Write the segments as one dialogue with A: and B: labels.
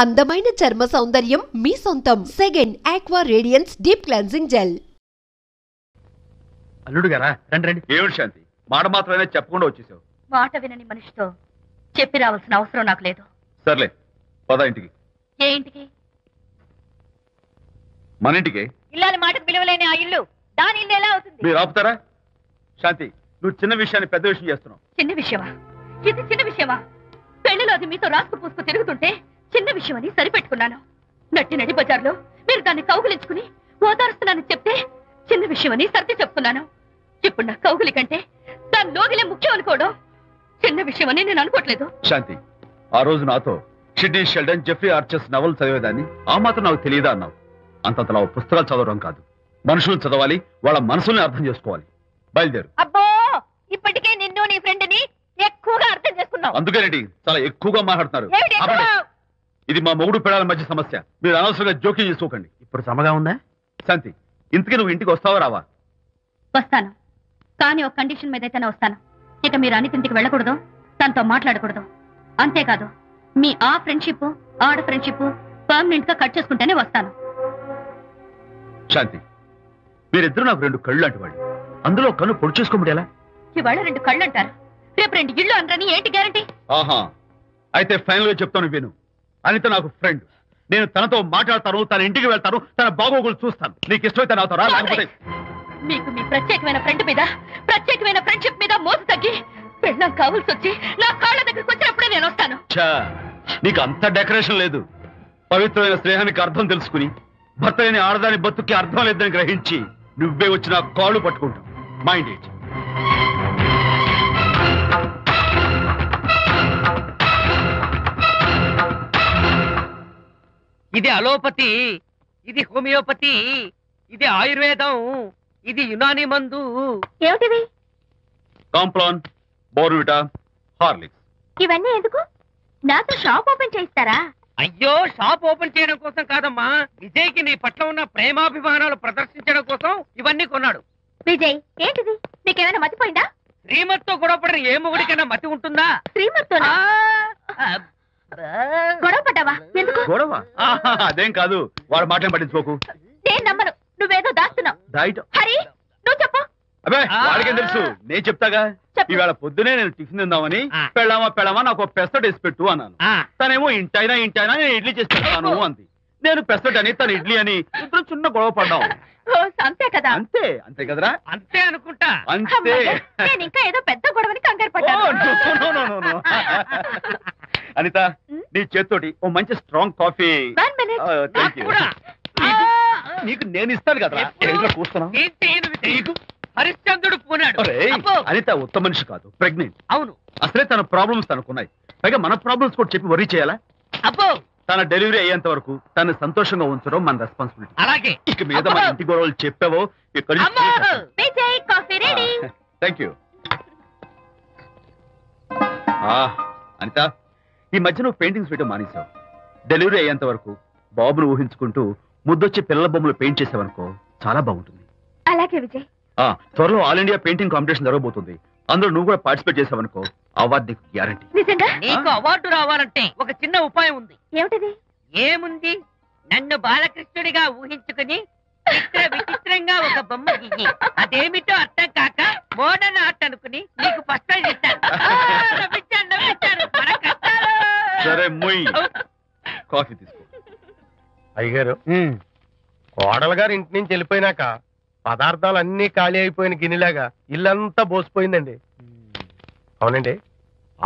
A: అందమైన చర్మ సౌందర్యం మీ సొంతం. Second aqua radiance deep cleansing gel.
B: అల్లుడు గారా రండి రండి.
C: ఏమిటి శాంతి, మాట మాత్రమే చెప్పకుండా వచ్చేసావు?
D: మాట వినని మనిషితో చెప్పి రావాల్సిన అవసరం నాకు లేదు.
C: సర్లే పద ఇంటికి.
D: ఏ ఇంటికి?
C: మన ఇంటికి.
D: ఇల్లాలి మాటకు విలువలేని ఆ ఇల్లు దాని ఇల్లు ఎలా అవుతుంది?
C: మీరు ఆపుతారా? శాంతి, నువ్వు చిన్న విషయాన్ని పెద్ద విషయం చేస్తున్నావు.
D: చిన్న విషయమా? ఇది చిన్న విషయమా? పెళ్లిలో అది మీతో రాసుకు పూసుకు తిరుగుతుంటే చిన్న విషయమని సరిపెట్టుకున్నాను. నడి బజార్లో మీరు దాన్ని కౌగులించుకుని ఓదారుస్తున్నానని చెప్తే చిన్న విషయమని సర్ది చెప్తున్నాను. ఇప్పుడు నా కౌగులి కంటే దాని లోగిలే ముఖ్యం అనుకోవడం చిన్న విషయమని నేను అనుకోవట్లేదు.
C: శాంతి, ఆ రోజు నాతో షిడ్నీ షెల్డన్, జెఫ్రీ ఆర్చర్స్ నవలు చదివేదాన్ని ఆ మాత్రం నాకు తెలియదా అన్నావు. అంతంతలా పుస్తకాలు చదవడం కాదు, మనుషులు చదవాలి, వాళ్ళ మనసుల్ని అర్థం చేసుకోవాలి. బయలుదేరు.
D: అబ్బో, ఇప్పటికే నిన్ను నీ ఫ్రెండ్ ని ఎక్కువగా అర్థం చేసుకున్నావు.
C: అందుకేనండి చాలా ఎక్కువగా మాట్లాడుతున్నారు. ఇది మా మొగుడు పిల్లల మధ్య సమస్య, మీరు అనవసరంగా జోక్యం చేసుకోకండి.
B: ఇప్పుడు సమగా ఉందా?
C: శాంతి, ఇంతకీ నువ్వు ఇంటికి వస్తావా రావా?
D: వస్తాను, కానీ ఒక కండిషన్ మీద అయితేనే వస్తాను. ఇక మీరు అనితింటికి వెళ్ళకూడదు, తనతో మాట్లాడకూడదు. అంతేకాదు, మీ ఆ ఫ్రెండ్షిప్ ఆడ ఫ్రెండ్షిప్ పర్మనెంట్ గా కట్ చేసుకుంటేనే వస్తాను.
C: శాంతి, మీరిద్దరు నాకు రెండు కళ్ళు లాంటి వాళ్ళు, అందులో కన్ను పొడి చేసుకోమడి ఎలా?
D: ఇవాళ రెండు కళ్ళు అంటారు, రేపు రెండు ఇళ్ళు అంటారని ఏంటి గ్యారంటీ?
C: ఆహా, అయితే ఫైనల్ గా చెప్తాను విను. అనిత నాకు ఫ్రెండ్, నేను తనతో మాట్లాడతాను, తన ఇంటికి వెళ్తాను, తన బాగోగులు చూస్తాను. నీకు ఇష్టమైతే నాతో రా, లేకపోతే
D: మీకు మీ ప్రత్యేకమైన ఫ్రెండ్ మీద ప్రత్యేకమైన ఫ్రెండ్షిప్ మీద మోసు తగ్గి పెళ్ళం కావాల్సి వచ్చి నా కాళ్ళ దగ్గరికి వచ్చినప్పుడే నేను వస్తాను.
C: నీకు అంత డెకరేషన్ లేదు. పవిత్రమైన స్నేహానికి అర్థం తెలుసుకుని భర్త లేని ఆడదాని బతుక్కి అర్థం లేదని గ్రహించి నువ్వే వచ్చి నా కాళ్ళు పట్టుకుంటావు. Mind it.
E: ఇది అలోపతి, ఇది హోమియోపతి, ఇది ఆయుర్వేదం, ఇది యునాని మందు.
D: ఏమిటివి?
C: Complan, Bournvita, Horlicks.
D: ఇవన్నీ ఎందుకు? నాతో షాప్ ఓపెన్ చేయిస్తారా?
E: అయ్యో, షాప్ ఓపెన్ చేయడం కోసం కాదమ్మా, విజయ్కి నీ పట్ల ఉన్న ప్రేమాభిమానాలు ప్రదర్శించడం కోసం ఇవన్నీ కొన్నాడు.
D: విజయ్, ఏంటిది? నీకేమైనా మతిపోయిందా?
E: శ్రీమతితో గొడవపడిన ఏ మొగుడికైనా మతి ఉంటుందా?
D: శ్రీమతితో గొడవ పడ్డావా? ఎందుకు
C: గొడవ? అదేం కాదు, వాడు మాటలు పట్టించుకోకు.
D: నేను నమ్మను, నువ్వేదో దాస్తున్నావు. హరి, నువ్వు చెప్పు.
C: అబ్బే, వాడికేం తెలుసు, నేను చెప్తాగా. ఈవేళ పొద్దునే నేను టిఫిన్ తిందామని పెళ్ళామా నాకు పెసరట్ వేసి పెట్టు అన్నాను. తనేమో ఇంటైనా నేను ఇడ్లీ చేసి పెడతాను అంది. నేను పెసరట్ అని, తను ఇడ్లీ అని, ఇద్దరు చిన్న గొడవ పడ్డాం.
D: అంతే కదా?
C: అంతే కదరా?
E: అంతే అనుకుంటా.
C: అంతే.
D: నేను ఇంకా ఏదో పెద్ద గొడవని కంగారు పడ్డాను.
C: అనిత, నీ చేత్తోటి ఓ మంచి స్ట్రాంగ్ కాఫీ. నీకు నేను ఇస్తాను కదా. కూర్చున్నావు.
E: హరిశ్చంద్రుడు పూనాడు.
C: అనిత ఉత్తమ మనిషి కాదు, ప్రెగ్నెంట్.
E: అవును,
C: అసలే తన ప్రాబ్లమ్స్ తనకున్నాయి, పైగా మన ప్రాబ్లమ్స్ కూడా చెప్పి వరీ చేయాలా?
E: అబ్బో,
C: తన డెలివరీ అయ్యేంత వరకు తను సంతోషంగా ఉంచడం మన రెస్పాన్సిబిలిటీ.
E: అలాగే.
C: ఇక మీద మన ఇంటి గొడవలు చెప్పావో ఇక్కడ. Thank you. అనిత, ఈ మధ్య నువ్వు పెయింటింగ్స్ వేయడం మానేశావు. డెలివరీ అయ్యేంత వరకు బాబును ఊహించుకుంటూ ముద్దొచ్చి పిల్లల బొమ్మలు పెయింట్ చేసావనుకో, చాలా బాగుంటుంది.
D: అలాగే విజయ్.
C: త్వరలో ఆల్ ఇండియా పెయింటింగ్ కాంపిటీషన్ జరగబోతుంది. అందులో నువ్వు కూడా పార్టిసిపేట్ చేసావనుకో, అవార్డు నీకు గ్యారంటీ.
E: నీకు అవార్డు రావాలంటే ఒక చిన్న ఉపాయం ఉంది.
D: ఏమిటిది?
E: ఏముంది, నన్ను బాలకృష్ణుడిగా ఊహించుకుని విచిత్రంగా ఒక బొమ్మ గీయి. అదేమిటో అర్థం కాక మోడర్న్ ఆర్ట్ అనుకుని నీకు ఫస్ట్ ప్రైజ్ ఇస్తాను.
C: సరే, మొయ్ కాఫీ తీసుకో.
B: అయ్యగారు, కోడలు గారు ఇంటి నుంచి వెళ్ళిపోయినాక పదార్థాలు అన్ని ఖాళీ అయిపోయిన గిన్నెలాగా ఇల్లంతా బోసిపోయిందండి. అవునండి,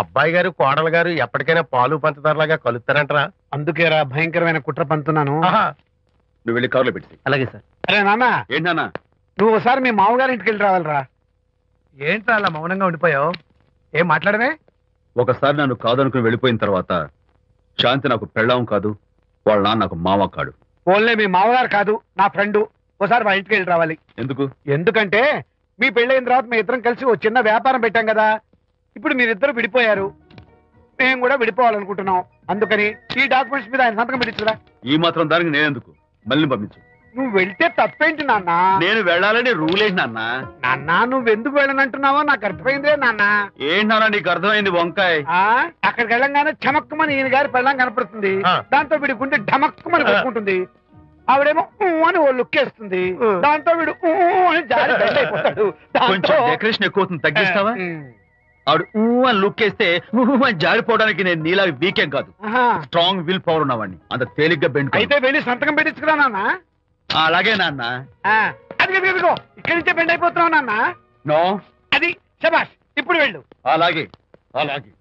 B: అబ్బాయి గారు కోడలు గారు ఎప్పటికైనా పాలు పంచదారలాగా కలుస్తారంటరా?
F: అందుకేరా భయంకరమైన కుట్ర పంతున్నాను.
C: నువ్వు వెళ్ళి కారులో పెట్టి.
F: అలాగే సార్. అరే నాన్న,
C: ఏంటన్నా?
F: నువ్వు ఒకసారి మీ మామగారి ఇంటికి వెళ్ళి రావాలరా. ఏంట్రా అలా మౌనంగా ఉండిపోయావు? ఏం మాట్లాడమే?
C: ఒకసారి నన్ను కాదనుకుని వెళ్ళిపోయిన తర్వాత శాంతి నాకు పెళ్ళాం కాదు, వాళ్ళ నాన్న నాకు మామ కాడు.
F: ఓన్లే మీ మామగారు కాదు, నా ఫ్రెండ్. ఒకసారి మా ఇంటికి వెళ్ళి రావాలి.
C: ఎందుకు?
F: ఎందుకంటే మీ పెళ్ళైన తర్వాత మీ ఇద్దరం కలిసి ఓ చిన్న వ్యాపారం పెట్టాం కదా. ఇప్పుడు మీరిద్దరు విడిపోయారు, మేము కూడా విడిపోవాలనుకుంటున్నాం. అందుకని ఈ డాక్యుమెంట్స్ మీద ఆయన సంతకం పెట్టించురా.
C: ఈ మాత్రం దానికి నేనెందుకు? మళ్ళీ పంపించు.
F: నువ్వు వెళ్తే తప్పేంటి నాన్న?
C: నేను వెళ్ళాలని రూల్ ఏంటి నాన్న?
F: నాన్న నువ్వెందుకు వెళ్ళనంటున్నావో నాకు అర్థమైందే నాన్న.
C: ఏంటి నాన్న నీకు అర్థమైంది వంకాయ?
F: అక్కడికి వెళ్ళంగానే చమక్కుమని ఈయన గారి పెళ్ళం కనపడుతుంది. దాంతో వీడి గుండె ఢమక్కుమని కొట్టుకుంటుంది. ఆవిడేమో అని ఓ లుక్ వేస్తుంది. దాంతో వీడు అని జారి బెండ్ అయిపోతాడు.
C: కొంచెం డెకరేషన్ ఎక్కువ తగ్గిస్తావా? ఆవిడ అని లుక్ వేస్తే అని జారిపోవడానికి నేను నీలా వీకేం కాదు, స్ట్రాంగ్ విల్ పవర్ ఉన్నవాడిని. అంత తేలిగ్గా బెండ్.
F: అయితే వెళ్ళి సంతకం పెట్టించుకురా నాన్న.
C: అలాగే నాన్న.
F: అది ఇదిగో ఇక్కడి నుంచే బెండ్ అయిపోతున్నావు నాన్న.
C: నో
F: అది శబాష్, ఇప్పుడు వెళ్ళు.
C: అలాగే అలాగే.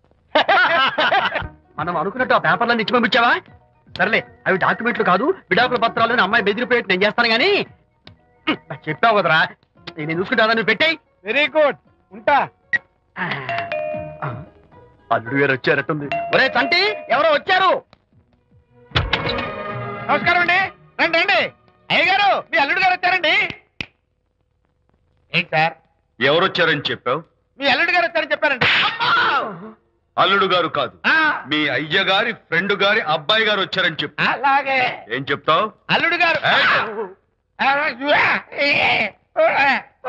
C: మనం అనుకున్నట్టు ఆ పేపర్లన్నీ ఇచ్చి పంపించావా? సర్లే, అవి డాక్యుమెంట్లు కాదు, విడాకుల పత్రాలు. అమ్మాయి బెదిరిపోయేట్టు నేను చేస్తాను గానీ చెప్పావు కదరా, నేను చూసుకుంటా. నువ్వు పెట్టాయి.
F: వెరీ గుడ్, ఉంటా.
C: అల్లుడు గారు వచ్చారట్టుంది. ఒరే చంటి, ఎవరో వచ్చారు.
F: నమస్కారం అండి. రండి రండి. అయ్యగారు, మీ అల్లుడు గారు వచ్చారండి. ఏంటి సార్?
C: ఎవరు వచ్చారని చెప్పావు?
F: మీ అల్లుడు గారు వచ్చారని చెప్పారండి.
C: అల్లుడు గారు కాదు, మీ అయ్య గారి ఫ్రెండ్ గారి అబ్బాయి గారు వచ్చారని చెప్పు.
F: అలాగే.
C: ఏం చెప్తావు?
F: అల్లుడు గారు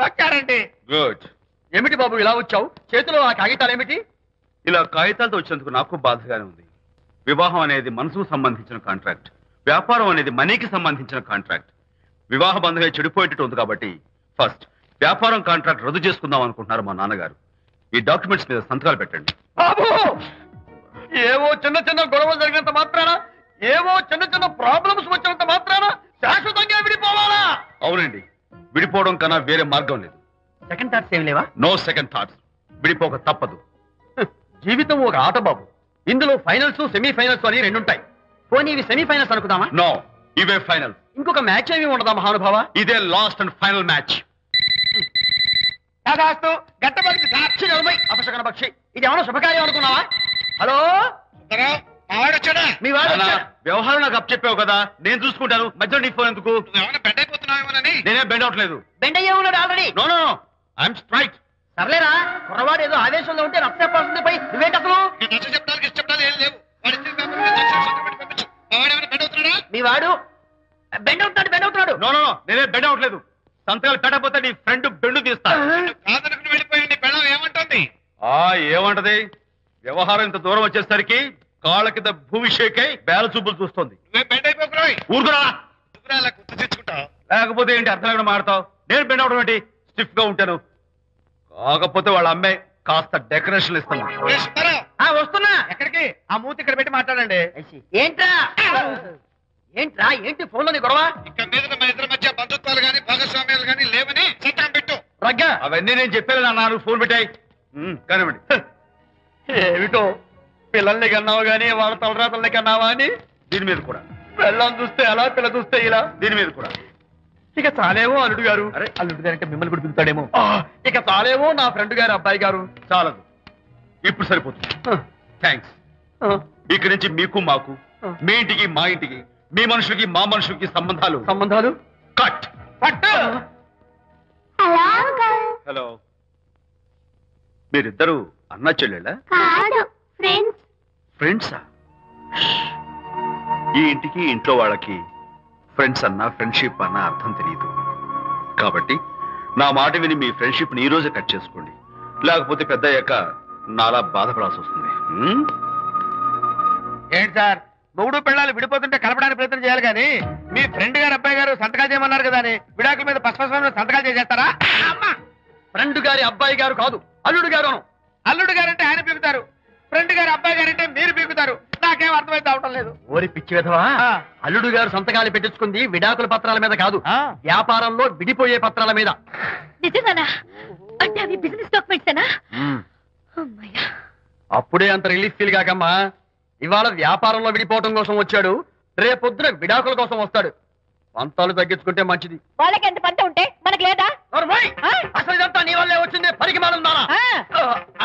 F: వచ్చారండి.
C: గుడ్. ఏమిటి బాబు ఇలా వచ్చావు? చేతిలో ఆ కాగితాలు ఏమిటి? ఇలా కాగితాలతో వచ్చినందుకు నాకు బాధగానే ఉంది. వివాహం అనేది మనసుకు సంబంధించిన కాంట్రాక్ట్, వ్యాపారం అనేది మనీకి సంబంధించిన కాంట్రాక్ట్. వివాహ బంధంగా చెడిపోయేటట్టు ఉంది కాబట్టి ఫస్ట్ వ్యాపారం కాంట్రాక్ట్ రద్దు చేసుకుందాం అనుకుంటున్నారు మా నాన్నగారు. ఈ డాక్యుమెంట్స్ మీద సంతకాలు పెట్టండి. బాబు, ఏవో చిన్న చిన్న గొడవలు జరిగినంత మాత్రాన, ఏవో చిన్న చిన్న ప్రాబ్లమ్స్ వచ్చినంత మాత్రాన శాశ్వతంగా విడిపోవాలా? అవునండి, విడిపోవడం కన్నా వేరే మార్గం లేదు. సెకండ్ థాట్స్ ఏమి లేవా? No second thoughts. విడిపోక తప్పదు. జీవితం ఒక ఆట బాబు. ఇందులో ఫైనల్స్, సెమీఫైనల్స్ అని రెండుంటాయి. పోనీ ఇవి సెమీఫైనల్స్ అనుకుందామా? నో, ఇవే ఫైనల్. ఇంకొక మ్యాచ్ ఏమి ఉండదా మహానుభావ? ఇదే లాస్ట్ అండ్ ఫైనల్ మ్యాచ్. సాక్షి నలభై అపశకన పక్షి. ఇది ఏమన్నా శుభకార్యం అనుకున్నావా? హలో, మీ వాడు వ్యవహారం నాకు అప్ చెప్పావు కదా, నేను చూసుకుంటాను. మధ్యలో నీ ఫోన్ ఎందుకు? నేనే బెండ్ అవట్లేదు. బెండ్ అయ్యే ఉన్నాడు already. No no, I'm straight. సర్లేరా, కుర్రవాడు ఏదో ఆవేశంలో ఉంటే రక్త చెప్పాల్సింది పోయి నువ్వేంటి అసలు? మీ వాడు బెండ్ అవుతున్నాడు, బెండ్ అవుతున్నాడు. నో నో, నేనే బెండ్ అవట్లేదు. సంతకాలు పెట్టకపోతే నీ ఫ్రెండ్ బెండు తీస్తా.
F: ఏమంటుంది?
C: ఏమంటది? వ్యవహారం ఇంత దూరం వచ్చేసరికి కాళ్ళ కింద భూమిషేకై బేల చూపులు చూస్తుంది. ఊరుకురా, లేకపోతే ఏంటి అర్థం లేకుండా మాడతావు? నేను బెండ్ అవడం ఏంటి? స్టిఫ్ గా ఉంటాను. కాకపోతే వాళ్ళ అమ్మాయి కాస్త డెకరేషన్ ఇస్తాను. వస్తున్నా. ఎక్కడికి? ఆ మూతి ఇక్కడ పెట్టి మాట్లాడండి. ఏంట్రా ఏంట్రా ఏంటి ఫోన్ లోని గొడవ?
F: ఇక్కడ మీద మన ఇద్దరి మధ్య బంధుత్వాలు గాని భాగస్వామ్యాలు గాని లేవని సంతకం పెట్టు.
C: రగ్గా, అవన్నీ నేను చెప్పాను అన్నారు. ఫోన్ పెట్టాయి కానివ్వండి. ఏమిటో పిల్లల్ని కన్నావు గానీ వాళ్ళ తలరాతల్ని కన్నావా అని దీని మీద కూడా. పిల్లల్ని చూస్తే అలా, పిల్ల చూస్తే ఇలా. దీని మీద కూడా ఇక చాలేమో అల్లుడు గారు. అరే, అల్లుడు గారు అంటే మిమ్మల్ని కూడా పిలుతాడేమో. ఇక చాలేమో నా ఫ్రెండ్ గారు అబ్బాయి గారు. చాలదు, ఇప్పుడు సరిపోతుంది. థ్యాంక్స్. ఇక్కడి నుంచి మీకు మాకు, మీ ఇంటికి మా ఇంటికి, మీ మనుషులకి మా మనుషులకి సంబంధాలు కట్. హలో, మీరిద్దరు అన్నా చెల్లెళ్ళా? ఫ్రెండ్సా? ఈ ఇంటికి ఇంట్లో వాళ్ళకి ఫ్రెండ్స్ అన్నా ఫ్రెండ్షిప్ అన్నా అర్థం తెలియదు. కాబట్టి నా మాట విని మీ ఫ్రెండ్షిప్ ని ఈ రోజే కట్ చేసుకోండి. లేకపోతే పెద్ద అయ్యాక నాలా బాధపడాల్సి వస్తుంది.
F: ఏంటి సార్, మొగుడు పిల్లలు విడిపోతుంటే కలపడానికి ప్రయత్నం చేయాలి కానీ మీ ఫ్రెండ్ గారు అబ్బాయి గారు సంతకాలు చేయమన్నారు కదా అని విడాకుల మీద పశ్చిమ సంతకాలు చేసేస్తారా?
C: ఫ్రెండ్ గారి అబ్బాయి గారు కాదు, అల్లుడు గారు.
F: అల్లుడు గారు అంటే ఆయన పీకుతారు, ఫ్రెండ్ గారు అబ్బాయి గారు అంటే మీరు పీకుతారు. నాకేం అర్థమైతే అవటం లేదు.
C: ఓరి పిచ్చి విధవా, అల్లుడు గారు సంతకాలు పెట్టించుకుంది విడాకుల పత్రాల మీద కాదు, వ్యాపారంలో విడిపోయే పత్రాల మీద.
D: నిజంగానా? అంటే అవి బిజినెస్ డాక్యుమెంట్సేనా?
C: అప్పుడే అంత రిలీఫ్ ఫీల్ కాకమ్మా. ఇవాళ వ్యాపారంలో విడిపోవటం కోసం వచ్చాడు, రేపొద్దున విడాకుల కోసం వస్తాడు. పంతాలు తగ్గించుకుంటే మంచిది.
D: వాళ్ళకి ఎంత పంట ఉంటే మనకు లేదా?
C: అసలు ఇదంతా నీ వల్లే వచ్చింది, పరికి మాలందా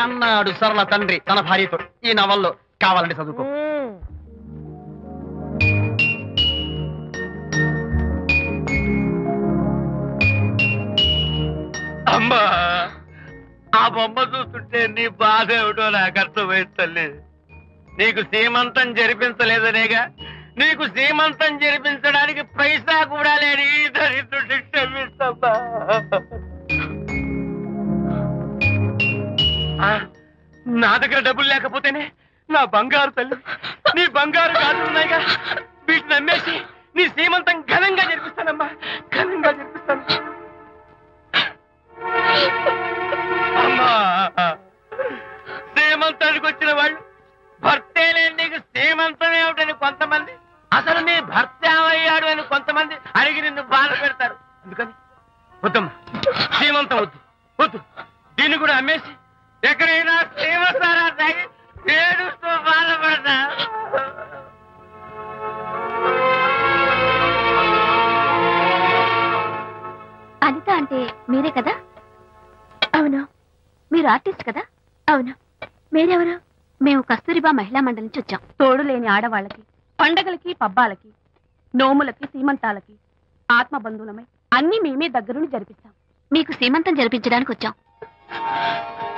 C: అన్నాడు సరళ తండ్రి తన భార్యతో. ఈ నవల్లో కావాలంటే చదువుకో.
B: అమ్మా, ఆ బొమ్మ చూస్తుంటే నీ బాధ ఏమిటో నాకు అర్థమైంది తల్లి. నీకు సీమంతం జరిపించలేదనేగా
C: నీకు సీమంతం జరిపించడానికి పైసా కూడా లేని దరిద్రుడిని క్షమిస్తమ్మా. నా దగ్గర డబ్బులు లేకపోతేనే నా బంగారు తల్లి నీ బంగారు గాజులు ఉన్నాయిగా, వీటిని నమ్మేసి నీ సీమంతం ఘనంగా జరిపిస్తానమ్మా, ఘనంగా జరిపిస్తాను. అమ్మా, సీమంతానికి వచ్చిన వాళ్ళు భర్తే లేని నీకు సీమంతం ఏమిటని కొంతమంది, అసలు నీ భర్త ఏమయ్యాడు అని కొంతమంది అడిగి నిన్ను బాధ పెడతారు. అందుకని వద్దమ్మా, సీమంతం వద్దు వద్దు. దీన్ని కూడా అమ్మేసి ఎక్కడైనా సీమసారా తాగి ఏడుస్తూ బాధపడతా.
D: అనిత అంటే మీరే కదా? అవును. మీరు ఆర్టిస్ట్ కదా? అవును. మీరెవరు? మేము కస్తూరిబా మహిళా మండలి నుంచి వచ్చాం. తోడు లేని ఆడవాళ్ళకి, పండగలకి, పబ్బాలకి, నోములకి, సీమంతాలకి ఆత్మబంధువులమై అన్ని మేమే దగ్గరుండి జరిపిస్తాం. మీకు సీమంతం జరిపించడానికి వచ్చాం.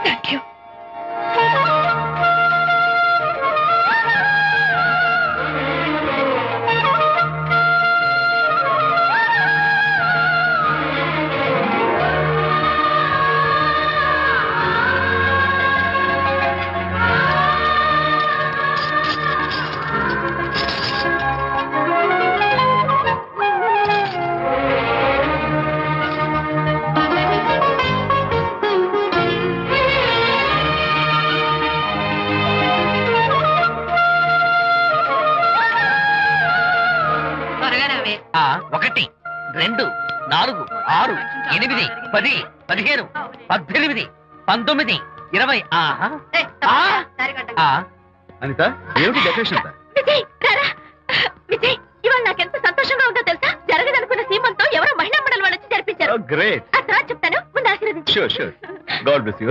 D: Thank you.
E: ఒకటి, 2, 4, 6, 8, 10, 15, 18, 19, 20.
C: అనిత, ఏమిటి డెకరేషన్ అంతా?
D: విజయ్, విజయ్, ఇవాళ నాకెంత సంతోషంగా ఉందో తెలుసా? జరగదనుకున్న సీమంతో ఎవరో మహిళా మండలి వాళ్ళు వచ్చి జరిపించారు.
C: గ్రేట్.
D: ఆ తర్వాత చెప్తాను, ముందు ఆశీర్వదించు.
C: Sure sure. God bless you.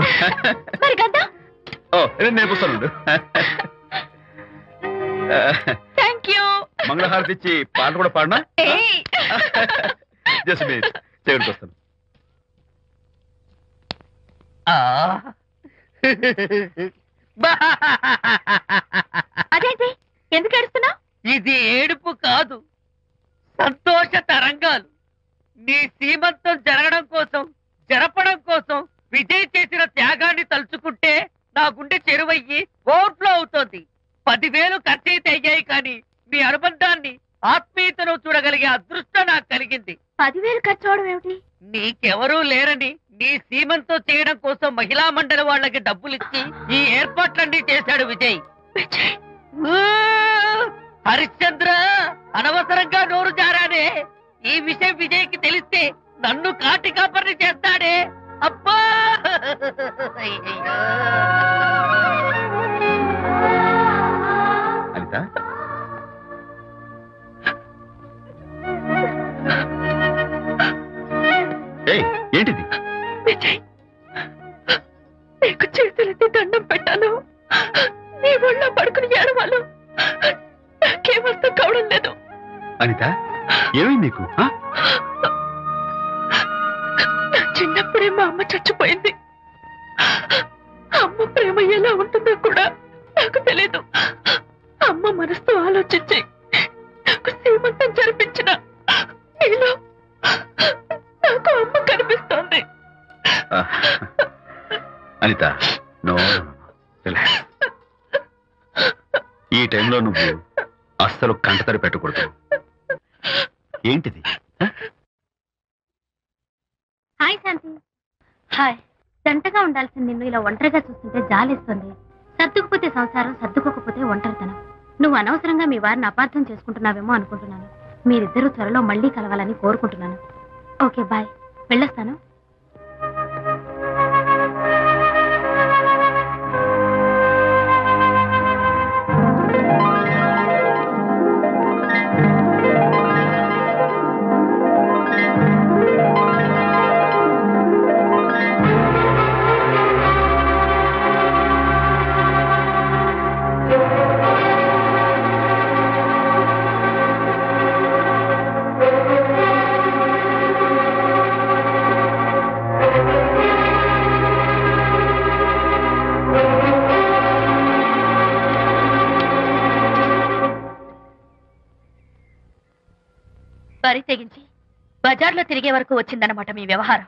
D: మరి గంధం?
C: నేను పుస్తాను.
D: Thank you.
C: మంగళహారతి ఇచ్చి పాట కూడా పాడనా? జస్ట్ మినిట్, చేయడానికి వస్తాను.
D: అదేంటి, ఎందుకు ఏడుస్తున్నావు?
E: ఇది ఏడుపు కాదు, సంతోష తరంగాలు. నీ సీమంతం జరగడం కోసం, జరపడం కోసం విజయ్ చేసిన త్యాగాన్ని తలుచుకుంటే నా గుండె చెరువయ్యి ఓవర్ఫ్లో అవుతోంది. 10,000 ఖర్చయితే అయ్యాయి, కానీ మీ అనుబంధాన్ని, ఆత్మీయతను చూడగలిగే అదృష్టం నాకు కలిగింది.
D: 10,000 ఖర్చు అవడం ఏమిటి?
E: నీకెవరూ లేరని నీ సీమంతో చేయడం కోసం మహిళా మండలి వాళ్ళకి డబ్బులిచ్చి ఈ ఏర్పాట్లన్నీ చేశాడు విజయ్. హరిశ్చంద్ర, అనవసరంగా నోరు జారానే. ఈ విషయం విజయ్కి తెలిస్తే నన్ను కాటి కాపర్ని చేస్తాడే. అబ్బా,
C: అనిత, ఏంటిది?
D: విజయ్, నీకు చేతులెత్తి దండం పెట్టాను. నీ ఒళ్ళో పడుకుని ఏడవాలు నాకేమర్థం కావడం లేదు.
C: అనిత, ఏమైంది నీకు?
D: నా చిన్నప్పుడే మా అమ్మ చచ్చిపోయింది. అమ్మ ప్రేమ ఎలా ఉంటుందో కూడా నాకు తెలీదు. అమ్మ మనసుతో ఆలోచించి నాకు సీమంతం జరిపించిన నీలో నాకు అమ్మ కనిపిస్తోంది.
C: అనిత, నో, ఈ టైంలో నువ్వు అస్సలు కంటతడి పెట్టకూడదు. ఏంటిది?
D: హాయ్ శాంతి. హాయ్. జంటగా ఉండాల్సిన నిన్ను ఇలా ఒంటరిగా చూస్తుంటే జాలేస్తుంది. సర్దుకుపోతే సంసారం, సర్దుకోకపోతే ఒంటరితనం. నువ్వు అనవసరంగా మీ వారిని అపార్థం చేసుకుంటున్నావేమో అనుకుంటున్నాను. మీరిద్దరూ త్వరలో మళ్ళీ కలవాలని కోరుకుంటున్నాను. Okay, bye. వెళ్ళొస్తాను. బరి తెగించి బజార్లో తిరిగే వరకు వచ్చిందన్నమాట మీ వ్యవహారం.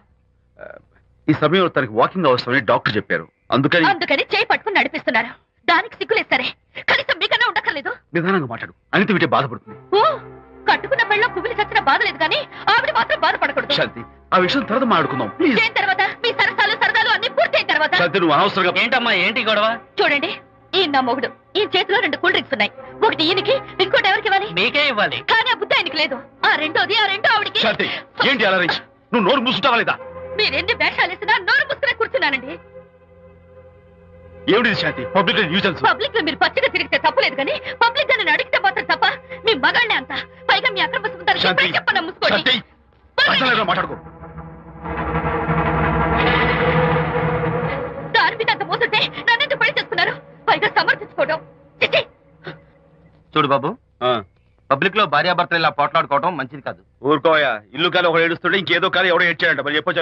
C: ఈ సమయంలో తనకి వాకింగ్ అవసరమని డాక్టర్ చెప్పారు. అందుకని
D: చేయి పట్టుకుని నడిపిస్తున్నారు. దానికి సిగ్గులేదు సరే, కనీసం మీకన్నా ఉండక్కర్లేదు.
C: నిదానంగా మాట్లాడు, అనిత వింటే బాధపడుతుంది.
D: ఓ, కట్టుకున్న పెళ్ళలో కుమిలి చచ్చిన బాధ లేదు కానీ ఆవిడ మాత్రం బాధపడకూడదు.
C: శాంతి, ఆ విషయం తర్వాత మాట్లాడుకుందాం ప్లీజ్.
D: దేని తర్వాత? మీ సరసాలు అన్ని పూర్తయిన తర్వాత.
C: శాంతి, నువ్వు అనవసరంగా.
E: ఏంటమ్మా ఏంటి గొడవ?
D: చూడండి, ఈయన నా మొగుడు. ఈ చేతిలో 2 కూల్ డ్రింక్స్ ఉన్నాయి. ఒకటి ఈయనకి, ఇంకోటి ఎవరికి ఇవ్వాలి?
E: మీకే ఇవ్వాలి.
D: కానీ ఆ బుద్ధి ఆయనకి లేదు. ఆ రెండో ఆవిడికి.
C: శాంతి, ఏంటి అలా రేయ్? నువ్వు నోరు మూసుకుంటావా లేదా?
D: మీరెన్ని వేషాలు వేసినా నోరు ముసుకునే కూర్చున్నానండి.
C: ఏమిటి శాంతి? Public nuisance.
D: పబ్లిక్ లో మీరు పచ్చిగా తిరిగితే తప్పలేదు కానీ పబ్లిక్ గా నేను అడిగితే మాత్రం తప్ప. మీ మగాళ్ళే అంత. పైగా మీ అక్రమ సుందరికి చెప్పన్నా ముసుకోండి.
C: మాట్లాడుకో.
D: దాని మీద అంత మోసంటే నన్నెందుకు పడి చేసుకున్నారు? పైగా సమర్థించుకోవడం.
E: చూడు బాబు, పబ్లిక్ లో భార్యాభర్తలు ఇలా పోట్లాడుకోవడం మంచిది కాదు.
C: ఊరుకోయా, ఇల్లు కాలి ఒకడు ఏడుస్తుంటే ఇంకేదో కాలి ఎవడో ఏడ్చాడంట. మరి చెప్పొచ్చు.